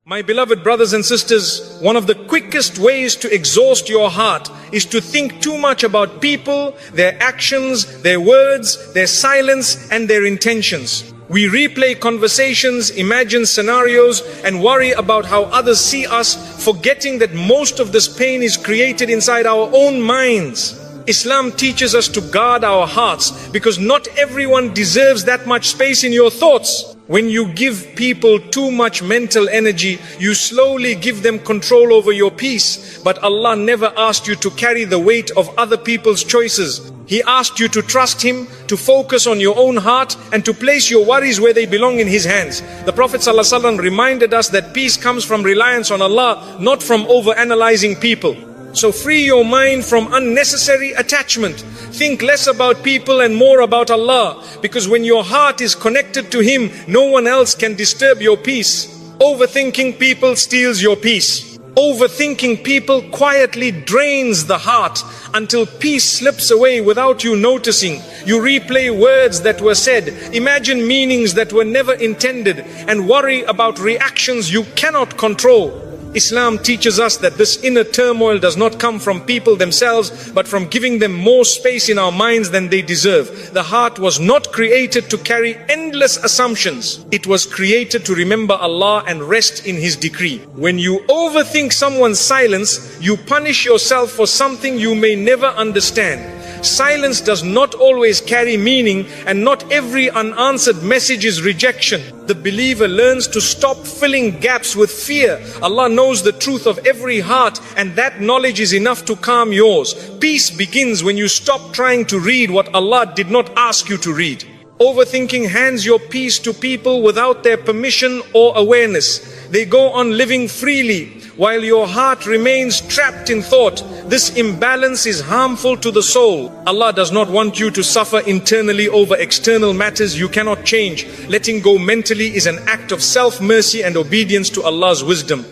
My beloved brothers and sisters, one of the quickest ways to exhaust your heart is to think too much about people, their actions, their words, their silence, and their intentions. We replay conversations, imagine scenarios, and worry about how others see us, forgetting that most of this pain is created inside our own minds. Islam teaches us to guard our hearts because not everyone deserves that much space in your thoughts. When you give people too much mental energy, you slowly give them control over your peace. But Allah never asked you to carry the weight of other people's choices. He asked you to trust Him, to focus on your own heart, and to place your worries where they belong in His hands. The Prophet ﷺ reminded us that peace comes from reliance on Allah, not from overanalyzing people. So free your mind from unnecessary attachment. Think less about people and more about Allah. Because when your heart is connected to Him, no one else can disturb your peace. Overthinking people steals your peace. Overthinking people quietly drains the heart until peace slips away without you noticing. You replay words that were said, imagine meanings that were never intended, and worry about reactions you cannot control. Islam teaches us that this inner turmoil does not come from people themselves, but from giving them more space in our minds than they deserve. The heart was not created to carry endless assumptions. It was created to remember Allah and rest in His decree. When you overthink someone's silence, you punish yourself for something you may never understand. Silence does not always carry meaning, and not every unanswered message is rejection. The believer learns to stop filling gaps with fear. Allah knows the truth of every heart, and that knowledge is enough to calm yours. Peace begins when you stop trying to read what Allah did not ask you to read. Overthinking hands your peace to people without their permission or awareness. They go on living freely while your heart remains trapped in thought. This imbalance is harmful to the soul. Allah does not want you to suffer internally over external matters you cannot change. Letting go mentally is an act of self-mercy and obedience to Allah's wisdom.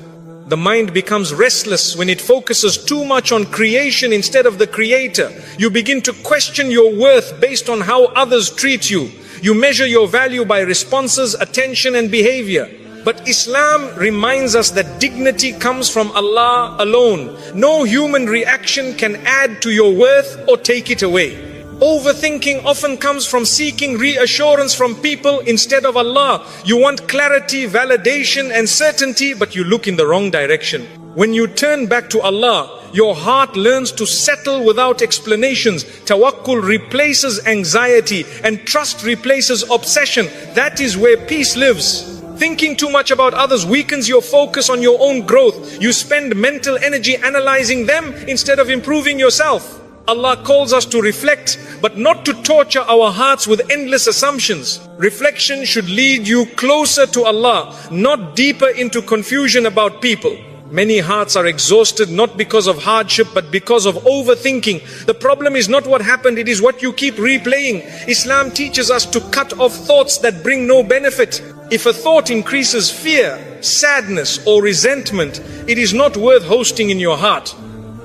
The mind becomes restless when it focuses too much on creation instead of the Creator. You begin to question your worth based on how others treat you. You measure your value by responses, attention, and behavior. But Islam reminds us that dignity comes from Allah alone. No human reaction can add to your worth or take it away. Overthinking often comes from seeking reassurance from people instead of Allah. You want clarity, validation, and certainty, but you look in the wrong direction. When you turn back to Allah, your heart learns to settle without explanations. Tawakkul replaces anxiety, and trust replaces obsession. That is where peace lives. Thinking too much about others weakens your focus on your own growth. You spend mental energy analyzing them instead of improving yourself. Allah calls us to reflect, but not to torture our hearts with endless assumptions. Reflection should lead you closer to Allah, not deeper into confusion about people. Many hearts are exhausted not because of hardship but because of overthinking. The problem is not what happened, it is what you keep replaying. Islam teaches us to cut off thoughts that bring no benefit. If a thought increases fear, sadness, or resentment, it is not worth hosting in your heart.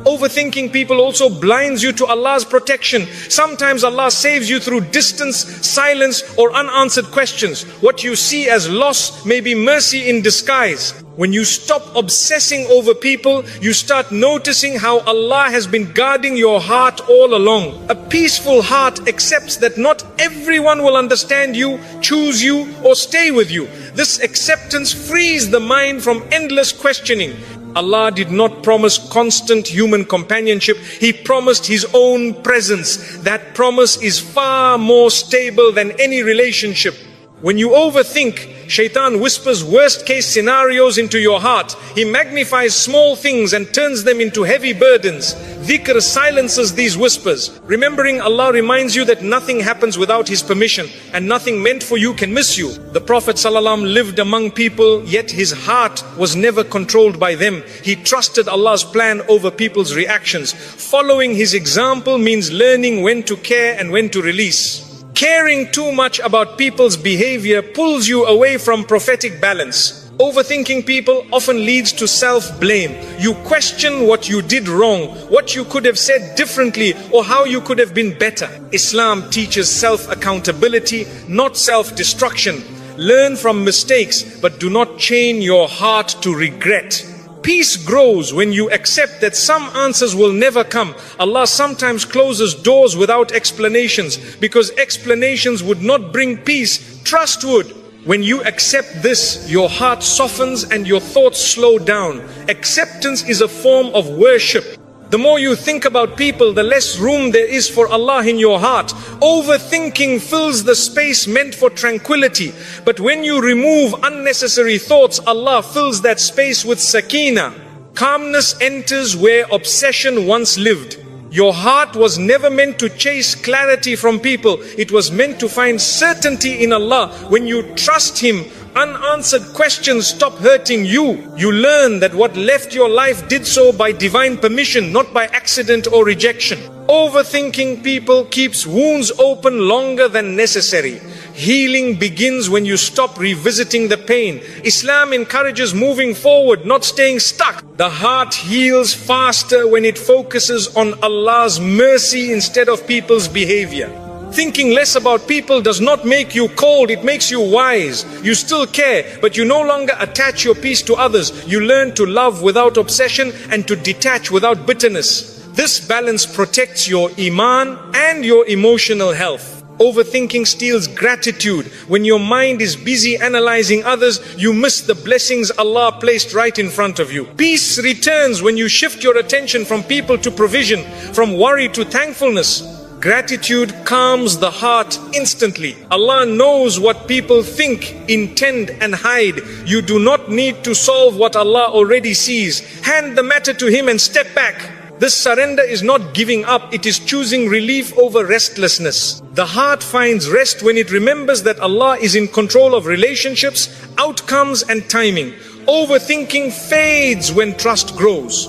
Overthinking people also blinds you to Allah's protection. Sometimes Allah saves you through distance, silence, or unanswered questions. What you see as loss may be mercy in disguise. When you stop obsessing over people, you start noticing how Allah has been guarding your heart all along. A peaceful heart accepts that not everyone will understand you, choose you, or stay with you. This acceptance frees the mind from endless questioning. Allah did not promise constant human companionship. He promised His own presence. That promise is far more stable than any relationship. When you overthink, Shaitan whispers worst case scenarios into your heart. He magnifies small things and turns them into heavy burdens. Dhikr silences these whispers. Remembering Allah reminds you that nothing happens without His permission, and nothing meant for you can miss you. The Prophet ﷺ lived among people, yet his heart was never controlled by them. He trusted Allah's plan over people's reactions. Following his example means learning when to care and when to release. Caring too much about people's behavior pulls you away from prophetic balance. Overthinking people often leads to self-blame. You question what you did wrong, what you could have said differently, or how you could have been better. Islam teaches self-accountability, not self-destruction. Learn from mistakes, but do not chain your heart to regret. Peace grows when you accept that some answers will never come. Allah sometimes closes doors without explanations, because explanations would not bring peace. Trust would. When you accept this, your heart softens and your thoughts slow down. Acceptance is a form of worship. The more you think about people, the less room there is for Allah in your heart. Overthinking fills the space meant for tranquility. But when you remove unnecessary thoughts, Allah fills that space with sakina. Calmness enters where obsession once lived. Your heart was never meant to chase clarity from people. It was meant to find certainty in Allah. When you trust Him, unanswered questions stop hurting you. You learn that what left your life did so by divine permission, not by accident or rejection. Overthinking people keeps wounds open longer than necessary. Healing begins when you stop revisiting the pain. Islam encourages moving forward, not staying stuck. The heart heals faster when it focuses on Allah's mercy instead of people's behavior. Thinking less about people does not make you cold, it makes you wise. You still care, but you no longer attach your peace to others. You learn to love without obsession and to detach without bitterness. This balance protects your iman and your emotional health. Overthinking steals gratitude. When your mind is busy analyzing others, you miss the blessings Allah placed right in front of you. Peace returns when you shift your attention from people to provision, from worry to thankfulness. Gratitude calms the heart instantly. Allah knows what people think, intend and hide. You do not need to solve what Allah already sees. Hand the matter to Him and step back. This surrender is not giving up, it is choosing relief over restlessness. The heart finds rest when it remembers that Allah is in control of relationships, outcomes and timing. Overthinking fades when trust grows.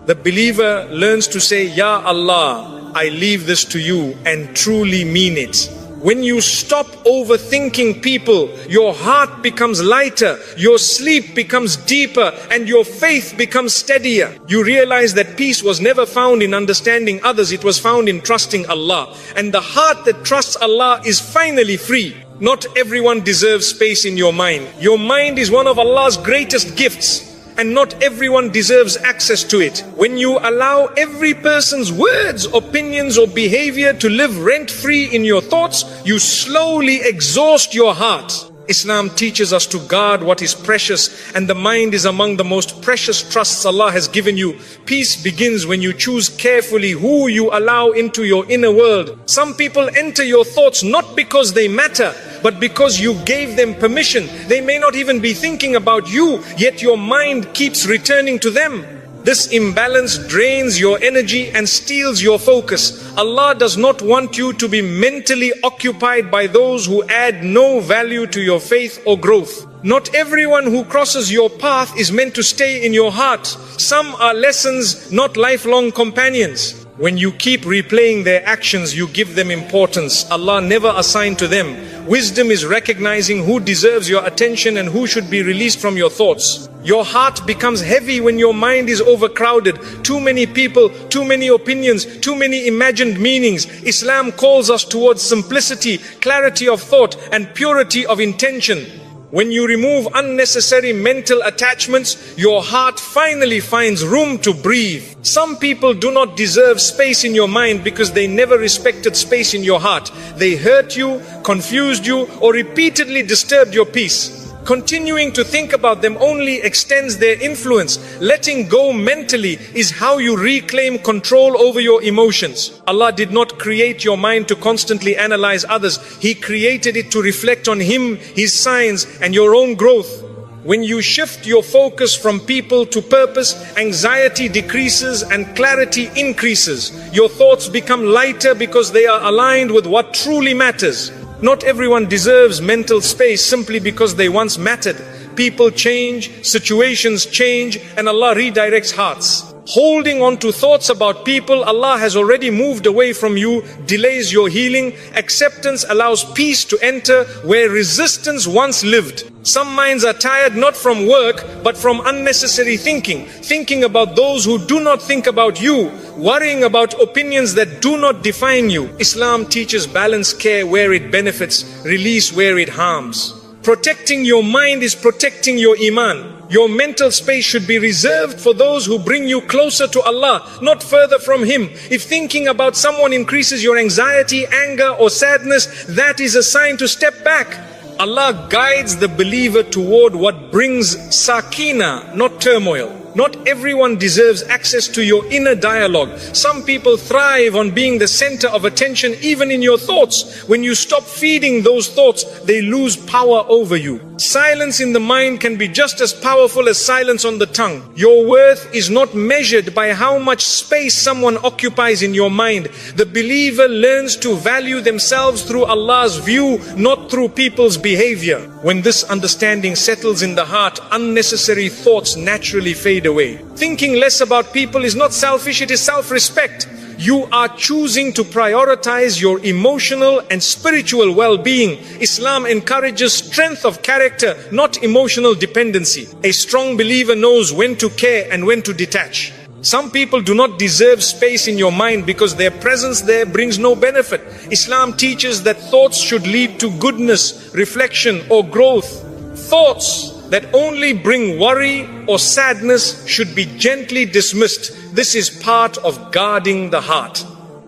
The believer learns to say, Ya Allah, I leave this to you, and truly mean it. When you stop overthinking people, your heart becomes lighter, your sleep becomes deeper, and your faith becomes steadier. You realize that peace was never found in understanding others, it was found in trusting Allah. And the heart that trusts Allah is finally free. Not everyone deserves space in your mind. Your mind is one of Allah's greatest gifts, and not everyone deserves access to it. When you allow every person's words, opinions or behavior to live rent-free in your thoughts, you slowly exhaust your heart. Islam teaches us to guard what is precious, and the mind is among the most precious trusts Allah has given you. Peace begins when you choose carefully who you allow into your inner world. Some people enter your thoughts not because they matter, but because you gave them permission. They may not even be thinking about you, yet your mind keeps returning to them. This imbalance drains your energy and steals your focus. Allah does not want you to be mentally occupied by those who add no value to your faith or growth. Not everyone who crosses your path is meant to stay in your heart. Some are lessons, not lifelong companions. When you keep replaying their actions, you give them importance Allah never assigned to them. Wisdom is recognizing who deserves your attention and who should be released from your thoughts. Your heart becomes heavy when your mind is overcrowded. Too many people, too many opinions, too many imagined meanings. Islam calls us towards simplicity, clarity of thought, and purity of intention. When you remove unnecessary mental attachments, your heart finally finds room to breathe. Some people do not deserve space in your mind because they never respected space in your heart. They hurt you, confused you, or repeatedly disturbed your peace. Continuing to think about them only extends their influence. Letting go mentally is how you reclaim control over your emotions. Allah did not create your mind to constantly analyze others. He created it to reflect on Him, His signs, and your own growth. When you shift your focus from people to purpose, anxiety decreases and clarity increases. Your thoughts become lighter because they are aligned with what truly matters. Not everyone deserves mental space simply because they once mattered. People change, situations change, and Allah redirects hearts. Holding on to thoughts about people Allah has already moved away from you delays your healing. Acceptance allows peace to enter where resistance once lived. Some minds are tired not from work but from unnecessary thinking. Thinking about those who do not think about you. Worrying about opinions that do not define you. Islam teaches balanced care where it benefits, release where it harms. Protecting your mind is protecting your iman. Your mental space should be reserved for those who bring you closer to Allah, not further from Him. If thinking about someone increases your anxiety, anger or sadness, that is a sign to step back. Allah guides the believer toward what brings sakina, not turmoil. Not everyone deserves access to your inner dialogue. Some people thrive on being the center of attention even in your thoughts. When you stop feeding those thoughts, they lose power over you. Silence in the mind can be just as powerful as silence on the tongue. Your worth is not measured by how much space someone occupies in your mind. The believer learns to value themselves through Allah's view, not through people's behavior. When this understanding settles in the heart, unnecessary thoughts naturally fade away. Thinking less about people is not selfish, it is self-respect. You are choosing to prioritize your emotional and spiritual well-being. Islam encourages strength of character, not emotional dependency. A strong believer knows when to care and when to detach. Some people do not deserve space in your mind because their presence there brings no benefit. Islam teaches that thoughts should lead to goodness, reflection or growth. Thoughts that only bring worry or sadness should be gently dismissed. This is part of guarding the heart.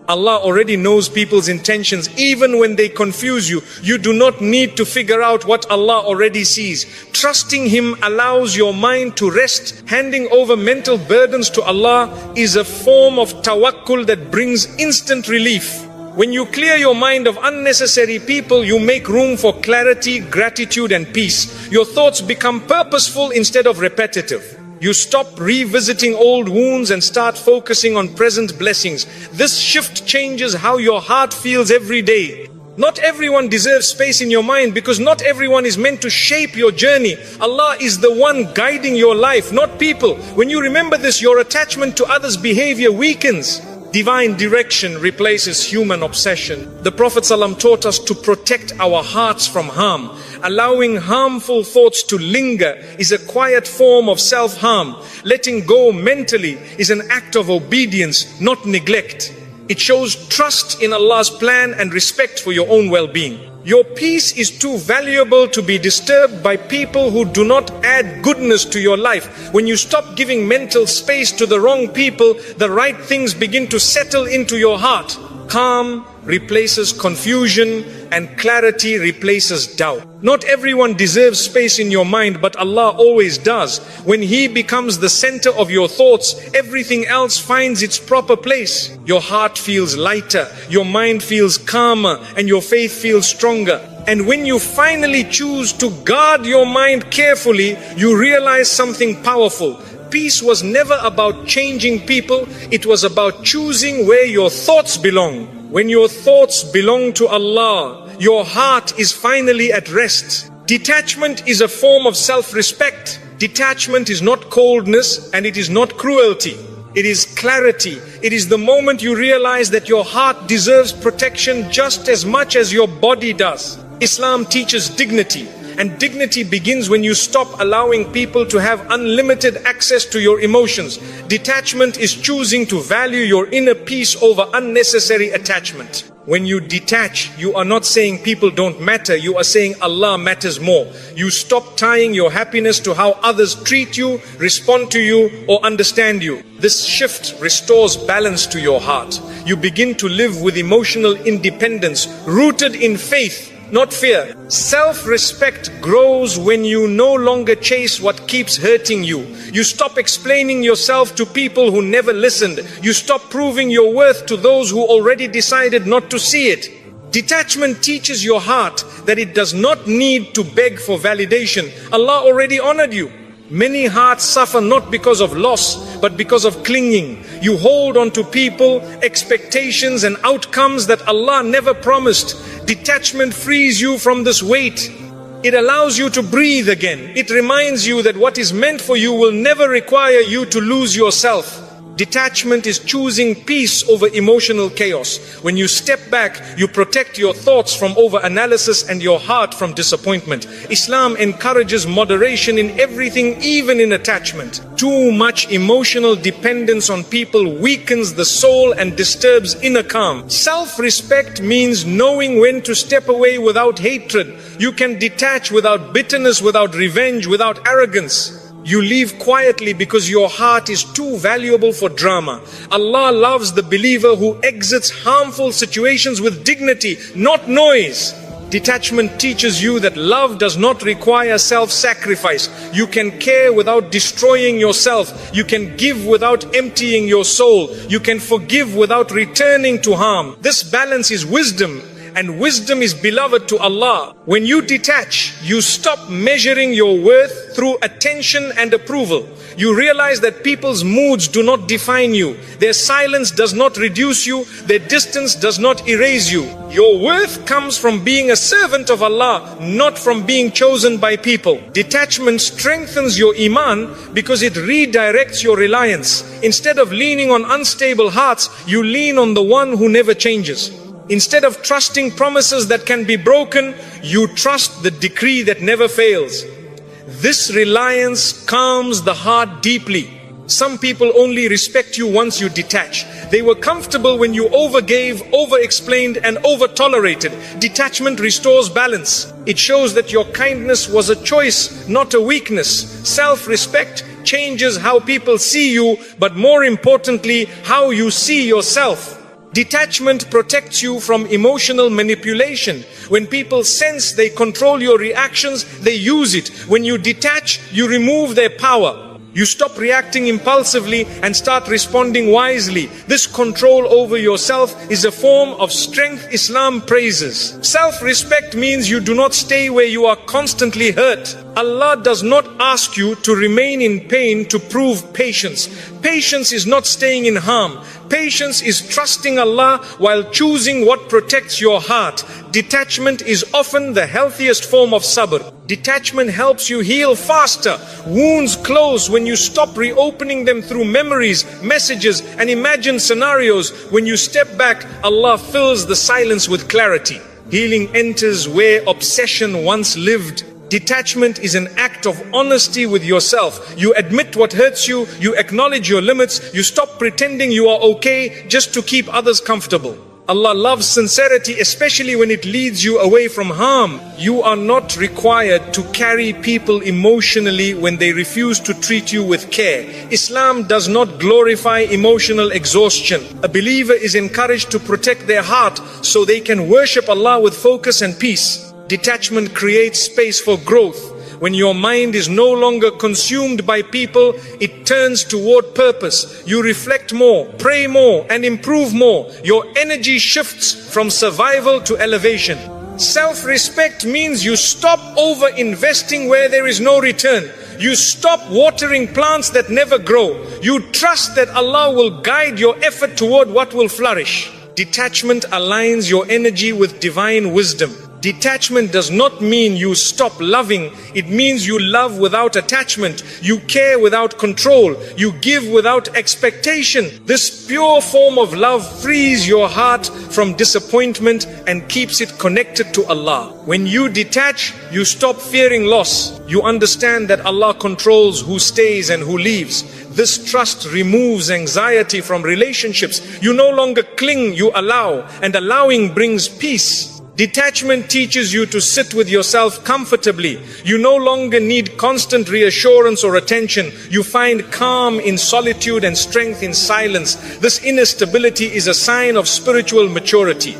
Allah already knows people's intentions even when they confuse you. You do not need to figure out what Allah already sees. Trusting Him allows your mind to rest. Handing over mental burdens to Allah is a form of tawakkul that brings instant relief. When you clear your mind of unnecessary people, you make room for clarity, gratitude and peace. Your thoughts become purposeful instead of repetitive. You stop revisiting old wounds and start focusing on present blessings. This shift changes how your heart feels every day. Not everyone deserves space in your mind because not everyone is meant to shape your journey. Allah is the one guiding your life, not people. When you remember this, your attachment to others' behavior weakens. Divine direction replaces human obsession. The Prophet ﷺ taught us to protect our hearts from harm. Allowing harmful thoughts to linger is a quiet form of self-harm. Letting go mentally is an act of obedience, not neglect. It shows trust in Allah's plan and respect for your own well-being. Your peace is too valuable to be disturbed by people who do not add goodness to your life. When you stop giving mental space to the wrong people, the right things begin to settle into your heart. Calm replaces confusion and clarity replaces doubt. Not everyone deserves space in your mind, but Allah always does. When He becomes the center of your thoughts, everything else finds its proper place. Your heart feels lighter, your mind feels calmer, and your faith feels stronger. And when you finally choose to guard your mind carefully, you realize something powerful. Peace was never about changing people, it was about choosing where your thoughts belong. When your thoughts belong to Allah, your heart is finally at rest. Detachment is a form of self-respect. Detachment is not coldness and it is not cruelty. It is clarity. It is the moment you realize that your heart deserves protection just as much as your body does. Islam teaches dignity. And dignity begins when you stop allowing people to have unlimited access to your emotions. Detachment is choosing to value your inner peace over unnecessary attachment. When you detach, you are not saying people don't matter, you are saying Allah matters more. You stop tying your happiness to how others treat you, respond to you, or understand you. This shift restores balance to your heart. You begin to live with emotional independence, rooted in faith, not fear. Self-respect grows when you no longer chase what keeps hurting you. You stop explaining yourself to people who never listened. You stop proving your worth to those who already decided not to see it. Detachment teaches your heart that it does not need to beg for validation. Allah already honored you. Many hearts suffer not because of loss, but because of clinging. You hold on to people, expectations and outcomes that Allah never promised. Detachment frees you from this weight. It allows you to breathe again. It reminds you that what is meant for you will never require you to lose yourself. Detachment is choosing peace over emotional chaos. When you step back, you protect your thoughts from over-analysis and your heart from disappointment. Islam encourages moderation in everything, even in attachment. Too much emotional dependence on people weakens the soul and disturbs inner calm. Self-respect means knowing when to step away without hatred. You can detach without bitterness, without revenge, without arrogance. You leave quietly because your heart is too valuable for drama. Allah loves the believer who exits harmful situations with dignity, not noise. Detachment teaches you that love does not require self-sacrifice. You can care without destroying yourself. You can give without emptying your soul. You can forgive without returning to harm. This balance is wisdom, and wisdom is beloved to Allah. When you detach, you stop measuring your worth through attention and approval. You realize that people's moods do not define you. Their silence does not reduce you. Their distance does not erase you. Your worth comes from being a servant of Allah, not from being chosen by people. Detachment strengthens your iman because it redirects your reliance. Instead of leaning on unstable hearts, you lean on the one who never changes. Instead of trusting promises that can be broken, you trust the decree that never fails. This reliance calms the heart deeply. Some people only respect you once you detach. They were comfortable when you overgave, over-explained, and over-tolerated. Detachment restores balance. It shows that your kindness was a choice, not a weakness. Self-respect changes how people see you, but more importantly, how you see yourself. Detachment protects you from emotional manipulation. When people sense they control your reactions, they use it. When you detach, you remove their power. You stop reacting impulsively and start responding wisely. This control over yourself is a form of strength Islam praises. Self-respect means you do not stay where you are constantly hurt. Allah does not ask you to remain in pain to prove patience. Patience is not staying in harm. Patience is trusting Allah while choosing what protects your heart. Detachment is often the healthiest form of sabr. Detachment helps you heal faster. Wounds close when you stop reopening them through memories, messages, and imagined scenarios. When you step back, Allah fills the silence with clarity. Healing enters where obsession once lived. Detachment is an act of honesty with yourself. You admit what hurts you, you acknowledge your limits, you stop pretending you are okay just to keep others comfortable. Allah loves sincerity, especially when it leads you away from harm. You are not required to carry people emotionally when they refuse to treat you with care. Islam does not glorify emotional exhaustion. A believer is encouraged to protect their heart so they can worship Allah with focus and peace. Detachment creates space for growth. When your mind is no longer consumed by people, it turns toward purpose. You reflect more, pray more, and improve more. Your energy shifts from survival to elevation. Self-respect means you stop over-investing where there is no return. You stop watering plants that never grow. You trust that Allah will guide your effort toward what will flourish. Detachment aligns your energy with divine wisdom. Detachment does not mean you stop loving. It means you love without attachment. You care without control. You give without expectation. This pure form of love frees your heart from disappointment and keeps it connected to Allah. When you detach, you stop fearing loss. You understand that Allah controls who stays and who leaves. This trust removes anxiety from relationships. You no longer cling, you allow, and allowing brings peace. Detachment teaches you to sit with yourself comfortably. You no longer need constant reassurance or attention. You find calm in solitude and strength in silence. This inner stability is a sign of spiritual maturity.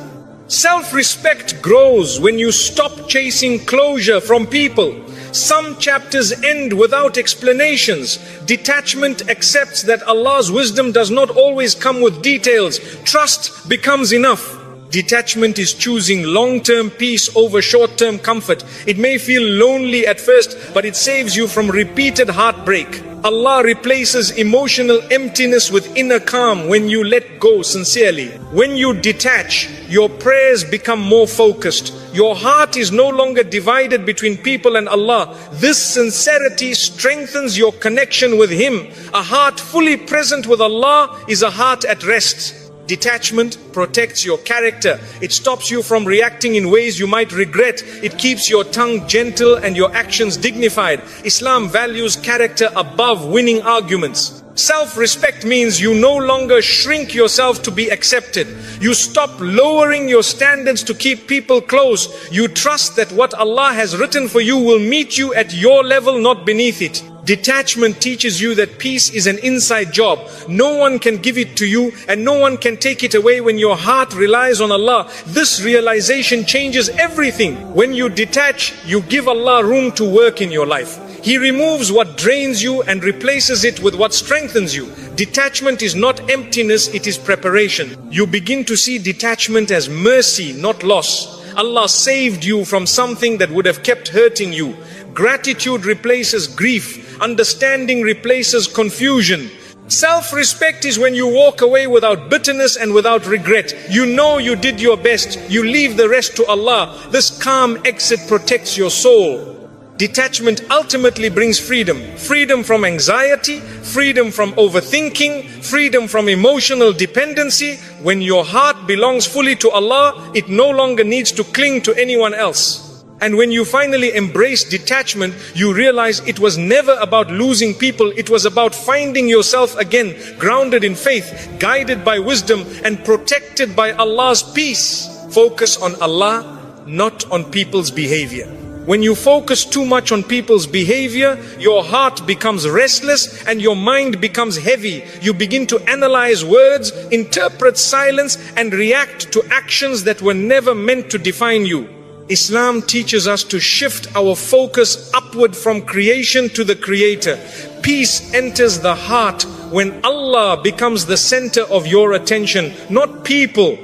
Self-respect grows when you stop chasing closure from people. Some chapters end without explanations. Detachment accepts that Allah's wisdom does not always come with details. Trust becomes enough. Detachment is choosing long-term peace over short-term comfort. It may feel lonely at first, but it saves you from repeated heartbreak. Allah replaces emotional emptiness with inner calm when you let go sincerely. When you detach, your prayers become more focused. Your heart is no longer divided between people and Allah. This sincerity strengthens your connection with Him. A heart fully present with Allah is a heart at rest. Detachment protects your character. It stops you from reacting in ways you might regret. It keeps your tongue gentle and your actions dignified. Islam values character above winning arguments. Self-respect means you no longer shrink yourself to be accepted. You stop lowering your standards to keep people close. You trust that what Allah has written for you will meet you at your level, not beneath it. Detachment teaches you that peace is an inside job. No one can give it to you and no one can take it away when your heart relies on Allah. This realization changes everything. When you detach, you give Allah room to work in your life. He removes what drains you and replaces it with what strengthens you. Detachment is not emptiness, it is preparation. You begin to see detachment as mercy, not loss. Allah saved you from something that would have kept hurting you. Gratitude replaces grief. Understanding replaces confusion. Self-respect is when you walk away without bitterness and without regret. You know you did your best. You leave the rest to Allah. This calm exit protects your soul. Detachment ultimately brings freedom. Freedom from anxiety, freedom from overthinking, freedom from emotional dependency. When your heart belongs fully to Allah, it no longer needs to cling to anyone else. And when you finally embrace detachment, you realize it was never about losing people. It was about finding yourself again, grounded in faith, guided by wisdom, and protected by Allah's peace. Focus on Allah, not on people's behavior. When you focus too much on people's behavior, your heart becomes restless and your mind becomes heavy. You begin to analyze words, interpret silence, and react to actions that were never meant to define you. Islam teaches us to shift our focus upward from creation to the Creator. Peace enters the heart when Allah becomes the center of your attention, not people.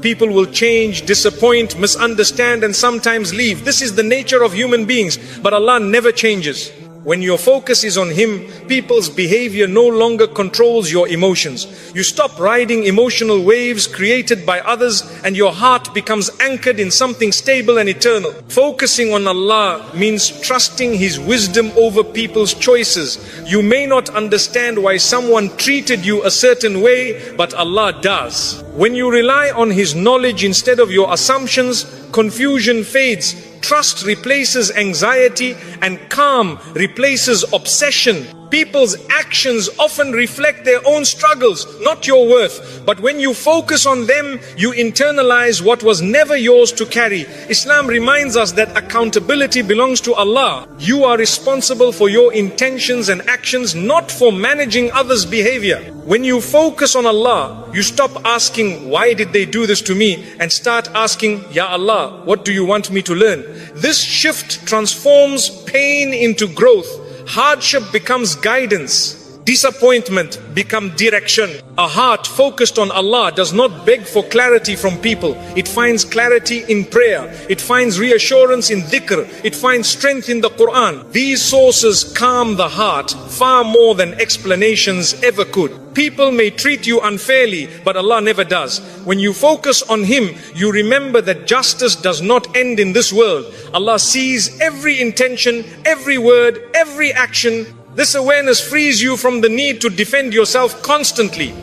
People will change, disappoint, misunderstand, and sometimes leave. This is the nature of human beings, but Allah never changes. When your focus is on Him, people's behavior no longer controls your emotions. You stop riding emotional waves created by others and your heart becomes anchored in something stable and eternal. Focusing on Allah means trusting His wisdom over people's choices. You may not understand why someone treated you a certain way, but Allah does. When you rely on His knowledge instead of your assumptions, confusion fades. Trust replaces anxiety and calm replaces obsession. People's actions often reflect their own struggles, not your worth. But when you focus on them, you internalize what was never yours to carry. Islam reminds us that accountability belongs to Allah. You are responsible for your intentions and actions, not for managing others' behavior. When you focus on Allah, you stop asking, why did they do this to me? And start asking, Ya Allah, what do you want me to learn? This shift transforms pain into growth. Hardship becomes guidance. Disappointment becomes direction. A heart focused on Allah does not beg for clarity from people. It finds clarity in prayer. It finds reassurance in dhikr. It finds strength in the Quran. These sources calm the heart far more than explanations ever could. People may treat you unfairly, but Allah never does. When you focus on Him, you remember that justice does not end in this world. Allah sees every intention, every word, every action. This awareness frees you from the need to defend yourself constantly.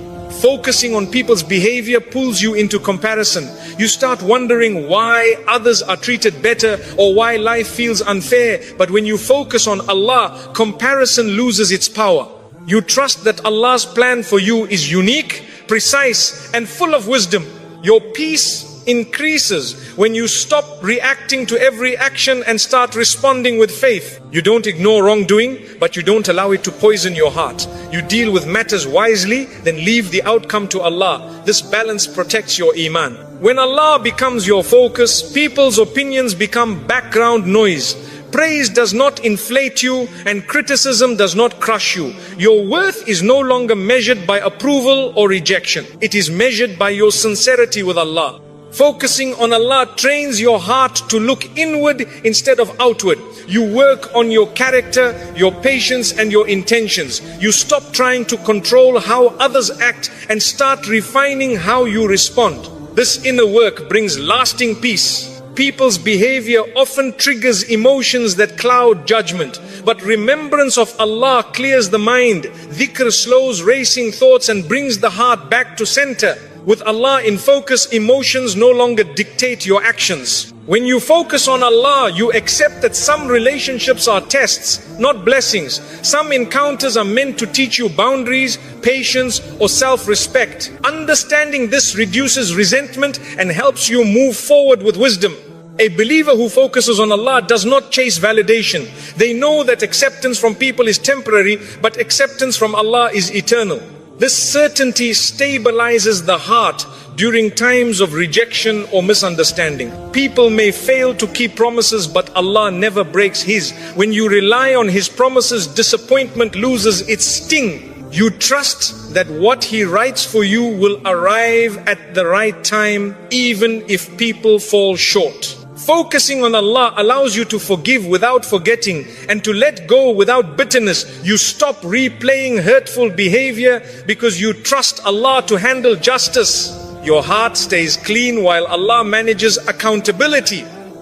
Focusing on people's behavior pulls you into comparison. You start wondering why others are treated better or why life feels unfair. But when you focus on Allah, comparison loses its power. You trust that Allah's plan for you is unique, precise, and full of wisdom. Your peace increases when you stop reacting to every action and start responding with faith. You don't ignore wrongdoing, but you don't allow it to poison your heart. You deal with matters wisely, then leave the outcome to Allah. This balance protects your iman. When Allah becomes your focus, people's opinions become background noise. Praise does not inflate you and criticism does not crush you. Your worth is no longer measured by approval or rejection. It is measured by your sincerity with Allah. Focusing on Allah trains your heart to look inward instead of outward. You work on your character, your patience and your intentions. You stop trying to control how others act and start refining how you respond. This inner work brings lasting peace. People's behavior often triggers emotions that cloud judgment, but remembrance of Allah clears the mind. Dhikr slows racing thoughts and brings the heart back to center. With Allah in focus, emotions no longer dictate your actions. When you focus on Allah, you accept that some relationships are tests, not blessings. Some encounters are meant to teach you boundaries, patience, or self-respect. Understanding this reduces resentment and helps you move forward with wisdom. A believer who focuses on Allah does not chase validation. They know that acceptance from people is temporary, but acceptance from Allah is eternal. This certainty stabilizes the heart during times of rejection or misunderstanding. People may fail to keep promises, but Allah never breaks His. When you rely on His promises, disappointment loses its sting. You trust that what He writes for you will arrive at the right time, even if people fall short. Focusing on Allah allows you to forgive without forgetting and to let go without bitterness. You stop replaying hurtful behavior because you trust Allah to handle justice. Your heart stays clean while Allah manages accountability.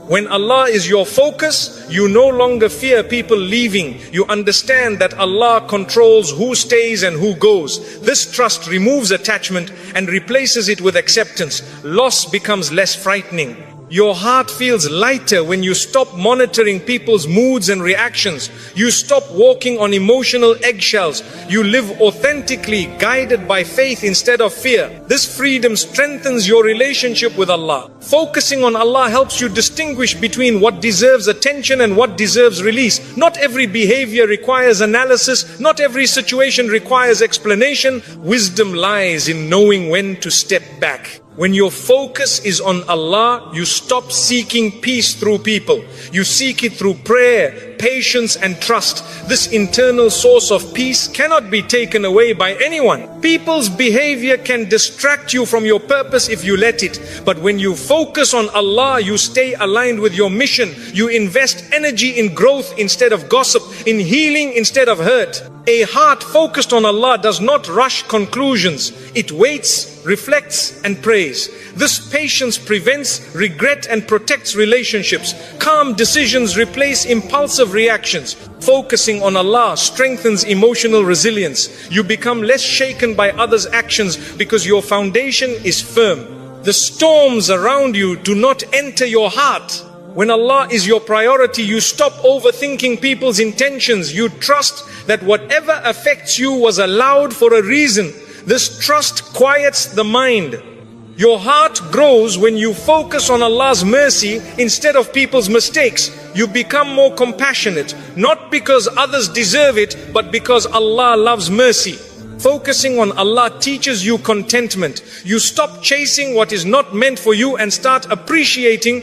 When Allah is your focus, you no longer fear people leaving. You understand that Allah controls who stays and who goes. This trust removes attachment and replaces it with acceptance. Loss becomes less frightening. Your heart feels lighter when you stop monitoring people's moods and reactions. You stop walking on emotional eggshells. You live authentically, guided by faith instead of fear. This freedom strengthens your relationship with Allah. Focusing on Allah helps you distinguish between what deserves attention and what deserves release. Not every behavior requires analysis. Not every situation requires explanation. Wisdom lies in knowing when to step back. When your focus is on Allah, you stop seeking peace through people. You seek it through prayer, patience and trust. This internal source of peace cannot be taken away by anyone. People's behavior can distract you from your purpose if you let it. But when you focus on Allah, you stay aligned with your mission. You invest energy in growth instead of gossip, in healing instead of hurt. A heart focused on Allah does not rush conclusions. It waits, reflects and prays. This patience prevents regret and protects relationships. Calm decisions replace impulsive reactions. Focusing on Allah strengthens emotional resilience. You become less shaken by others' actions because your foundation is firm. The storms around you do not enter your heart. When Allah is your priority, you stop overthinking people's intentions. You trust that whatever affects you was allowed for a reason. This trust quiets the mind. Your heart grows when you focus on Allah's mercy instead of people's mistakes. You become more compassionate, not because others deserve it, but because Allah loves mercy. Focusing on Allah teaches you contentment. You stop chasing what is not meant for you and start appreciating